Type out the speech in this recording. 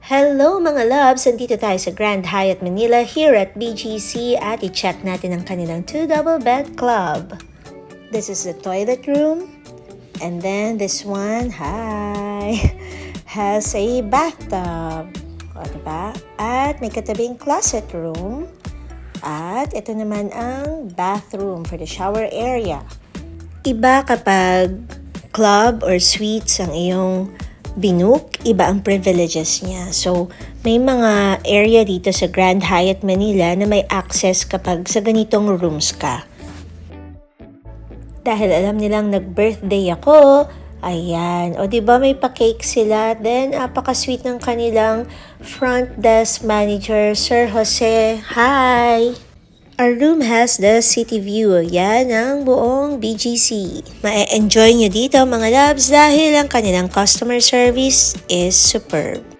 Hello mga loves! Nandito tayo sa Grand Hyatt Manila here at BGC at i-check natin ang kanilang 2 double bed club. This is the toilet room and then this one, has a bathtub. O diba? At may katabing closet room. At ito naman ang bathroom for the shower area. Iba kapag club or suites ang iyong binook, iba ang privileges niya. So, may mga area dito sa Grand Hyatt Manila na may access kapag sa ganitong rooms ka. Dahil alam nilang nag-birthday ako, ayan. O diba may pa-cake sila? Then, apaka-sweet ng kanilang front desk manager, Sir Jose. Hi! Our room has the city view. Yan ang buong BGC. Ma-enjoy nyo dito mga loves dahil ang kanilang customer service is superb.